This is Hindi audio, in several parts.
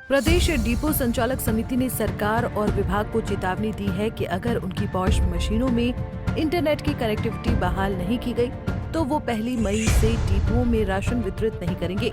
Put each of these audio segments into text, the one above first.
प्रदेश डिपो संचालक समिति ने सरकार और विभाग को चेतावनी दी है कि अगर उनकी पॉश मशीनों में इंटरनेट की कनेक्टिविटी बहाल नहीं की गई, तो वो 1 मई से डिपोओं में राशन वितरित नहीं करेंगे।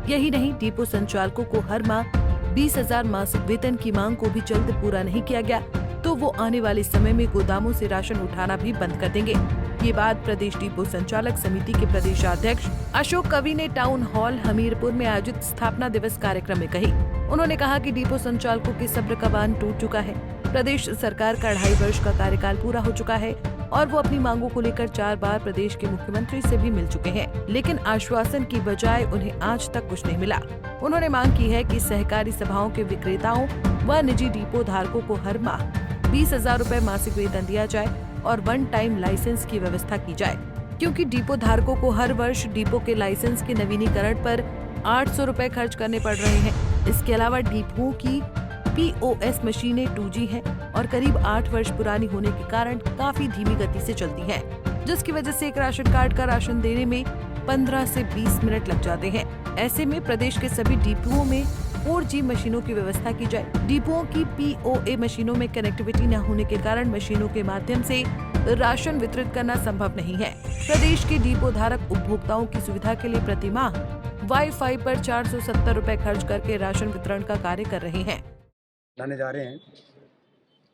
यही नहीं, डिपो संचालकों को हर माह 20,000 मासिक वेतन की मांग को भी जल्द पूरा नहीं किया गया, तो वो आने वाले समय में गोदामों से राशन उठाना भी बंद कर देंगे। ये बात प्रदेश डिपो संचालक समिति के प्रदेशाध्यक्ष अशोक कवि ने टाउन हॉल हमीरपुर में आयोजित स्थापना दिवस कार्यक्रम में कही। उन्होंने कहा कि डिपो संचालकों के सब्र का बांध टूट चुका है। प्रदेश सरकार का 2.5 वर्ष का कार्यकाल पूरा हो चुका है और वो अपनी मांगों को लेकर 4 बार प्रदेश के मुख्यमंत्री से भी मिल चुके हैं, लेकिन आश्वासन की बजाय उन्हें आज तक कुछ नहीं मिला। उन्होंने मांग की है कि सहकारी सभाओं के विक्रेताओं व निजी डिपो धारकों को हर माह 20,000 रूपए मासिक वेतन दिया जाए और 1 टाइम लाइसेंस की व्यवस्था की जाए, क्योंकि डिपो धारकों को हर वर्ष डिपो के लाइसेंस के नवीनीकरण पर 800 रूपए खर्च करने पड़ रहे हैं। इसके अलावा डिपोओं की POS मशीनें 2G हैं और करीब 8 वर्ष पुरानी होने के कारण काफी धीमी गति से चलती हैं, जिसकी वजह से एक राशन कार्ड का राशन देने में 15 से 20 मिनट लग जाते हैं। ऐसे में प्रदेश के सभी डिपोओं में 4G मशीनों की व्यवस्था की जाए। डिपोओं की POA मशीनों में कनेक्टिविटी न होने के कारण मशीनों के माध्यम से राशन वितरित करना संभव नहीं है। प्रदेश के डिपो धारक उपभोक्ताओं की सुविधा के लिए प्रति माह वाईफाई पर 470 रूपए खर्च करके राशन वितरण का कार्य कर रहे हैं। लाने जा रहे हैं।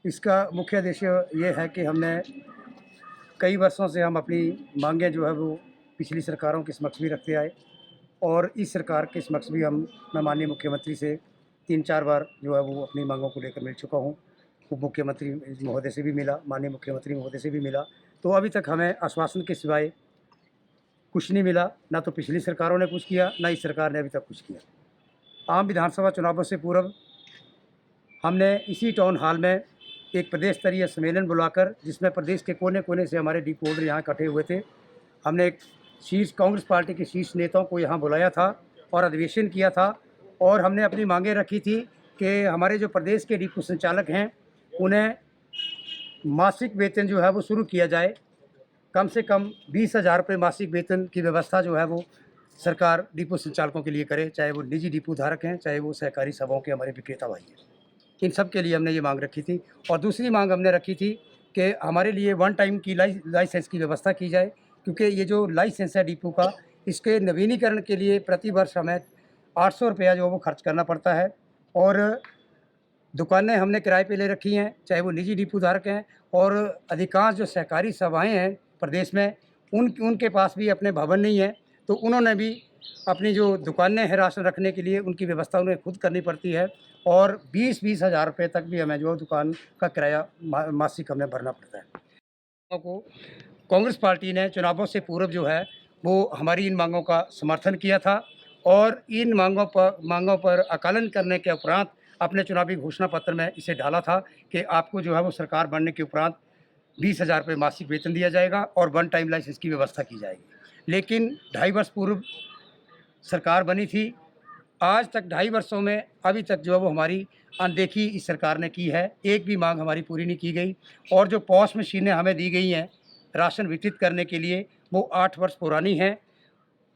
इसका मुख्य उद्देश्य ये है कि हमने कई वर्षों से हम अपनी मांगें जो है वो पिछली सरकारों के समक्ष भी रखते आए और इस सरकार के समक्ष भी मैं माननीय मुख्यमंत्री से 3-4 बार जो है वो अपनी मांगों को लेकर मिल चुका हूँ। उप मुख्यमंत्री महोदय से भी मिला, माननीय मुख्यमंत्री महोदय से भी मिला, तो अभी तक हमें आश्वासन के सिवाय कुछ नहीं मिला। ना तो पिछली सरकारों ने कुछ किया, ना इस सरकार ने अभी तक कुछ किया। आम विधानसभा चुनावों से पूर्व हमने इसी टाउन हॉल में एक प्रदेश स्तरीय सम्मेलन बुलाकर, जिसमें प्रदेश के कोने कोने से हमारे डिपो होल्डर यहाँ इकट्ठे हुए थे, हमने एक कांग्रेस पार्टी के शीर्ष नेताओं को यहाँ बुलाया था और अधिवेशन किया था और हमने अपनी मांगें रखी थी कि हमारे जो प्रदेश के डिपो संचालक हैं उन्हें मासिक वेतन जो है वो शुरू किया जाए। कम से कम 20,000 रुपये मासिक वेतन की व्यवस्था जो है वो सरकार डिपो संचालकों के लिए करे, चाहे वो निजी डिपो धारक हैं, चाहे वो सहकारी सभाओं के हमारे विक्रेता भाई हैं। इन सब के लिए हमने ये मांग रखी थी। और दूसरी मांग हमने रखी थी कि हमारे लिए 1 टाइम की लाइसेंस की व्यवस्था की जाए, क्योंकि ये जो लाइसेंस है डिपो का, इसके नवीनीकरण के लिए प्रति वर्ष हमें 800 रुपया जो वो खर्च करना पड़ता है। और दुकानें हमने किराए पे ले रखी हैं, चाहे वो निजी डिपो धारक हैं, और अधिकांश जो सहकारी सभाएँ हैं प्रदेश में उनके पास भी अपने भवन नहीं है, तो उन्होंने भी अपनी जो दुकानें हैं राशन रखने के लिए उनकी व्यवस्था उन्हें खुद करनी पड़ती है और 20-20 हज़ार रुपये तक भी हमें जो दुकान का किराया मासिक हमें भरना पड़ता है। को कांग्रेस पार्टी ने चुनावों से पूर्व जो है वो हमारी इन मांगों का समर्थन किया था और इन मांगों पर आकलन करने के उपरांत अपने चुनावी घोषणा पत्र में इसे डाला था कि आपको जो है वो सरकार बनने के उपरांत 20,000 रुपये मासिक वेतन दिया जाएगा और 1 टाइम लाइसेंस की व्यवस्था की जाएगी। लेकिन 2.5 वर्ष पूर्व सरकार बनी थी, आज तक 2.5 वर्षों में अभी तक जो है वो हमारी अनदेखी इस सरकार ने की है। एक भी मांग हमारी पूरी नहीं की गई और जो पॉश मशीनें हमें दी गई हैं राशन वितरित करने के लिए वो 8 वर्ष पुरानी हैं,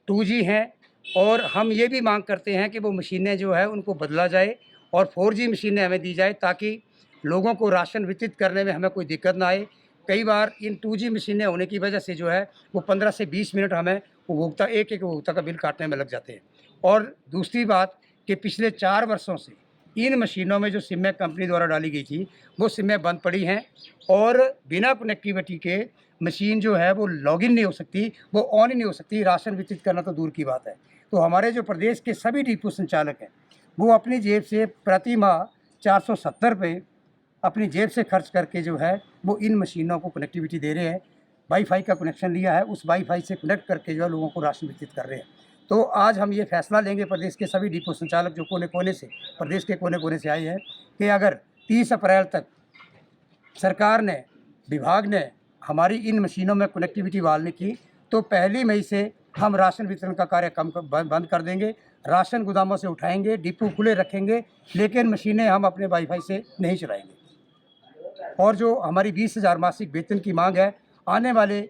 2G हैं और हम ये भी मांग करते हैं कि वो मशीनें जो है उनको बदला जाए और 4G मशीनें हमें दी जाए ताकि लोगों को राशन वितरित करने में हमें कोई दिक्कत ना आए। कई बार इन 2G मशीनें होने की वजह से जो है वो 15 से 20 मिनट हमें एक उपभोक्ता का बिल काटने में लग जाते हैं। और दूसरी बात कि पिछले 4 वर्षों से इन मशीनों में जो सिमें कंपनी द्वारा डाली गई थी वो सिमें बंद पड़ी हैं और बिना कनेक्टिविटी के मशीन जो है वो लॉगिन नहीं हो सकती, वो ऑन ही नहीं हो सकती, राशन वितरित करना तो दूर की बात है। तो हमारे जो प्रदेश के सभी डिपो संचालक हैं वो अपनी जेब से प्रति माह 470 रुपये अपनी जेब से खर्च करके जो है वो इन मशीनों को कनेक्टिविटी दे रहे हैं। वाईफाई का कनेक्शन लिया है, उस वाईफाई से कनेक्ट करके जो है लोगों को राशन वितरित कर रहे हैं। तो आज हम ये फैसला लेंगे, प्रदेश के सभी डिपो संचालक जो प्रदेश के कोने कोने से आए हैं, कि अगर 30 अप्रैल तक सरकार ने, विभाग ने हमारी इन मशीनों में कनेक्टिविटी बहाल नहीं की तो 1 मई से हम राशन वितरण का कार्य बंद कर देंगे। राशन गोदामों से उठाएंगे, डिपो खुले रखेंगे, लेकिन मशीनें हम अपने वाईफाई से नहीं चलाएंगे। और जो हमारी 20,000 मासिक वेतन की मांग है, आने वाले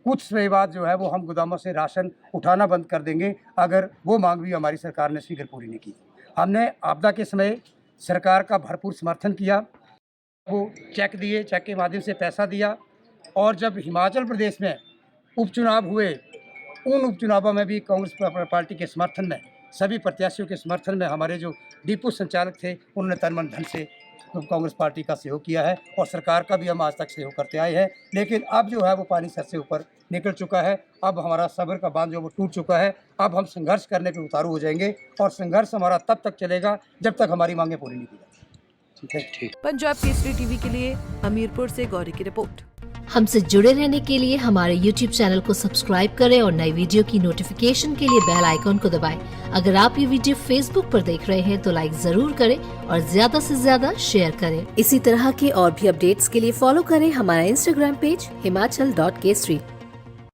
कुछ समय बाद जो है वो हम गोदामों से राशन उठाना बंद कर देंगे अगर वो मांग भी हमारी सरकार ने शीघ्र पूरी नहीं की। हमने आपदा के समय सरकार का भरपूर समर्थन किया, वो चेक दिए, चेक के माध्यम से पैसा दिया। और जब हिमाचल प्रदेश में उपचुनाव हुए, उन उपचुनावों में भी कांग्रेस पार्टी के समर्थन में, सभी प्रत्याशियों के समर्थन में हमारे जो डिपो संचालक थे उन्होंने तन मन धन से कांग्रेस पार्टी का सहयोग किया है और सरकार का भी हम आज तक सहयोग करते आए हैं। लेकिन अब जो है वो पानी सर से ऊपर निकल चुका है, अब हमारा सब्र का बांध जो वो टूट चुका है। अब हम संघर्ष करने पे उतारू हो जाएंगे और संघर्ष हमारा तब तक चलेगा जब तक हमारी मांगें पूरी नहीं की जाती। ठीक है, ठीक। पंजाब केसरी टीवी के लिए हमीरपुर से गौरी की रिपोर्ट। हमसे जुड़े रहने के लिए हमारे YouTube चैनल को सब्सक्राइब करें और नई वीडियो की नोटिफिकेशन के लिए बेल आइकॉन को दबाएं। अगर आप ये वीडियो Facebook पर देख रहे हैं तो लाइक जरूर करें और ज्यादा से ज्यादा शेयर करें। इसी तरह के और भी अपडेट्स के लिए फॉलो करें हमारा Instagram पेज himachal.kesri।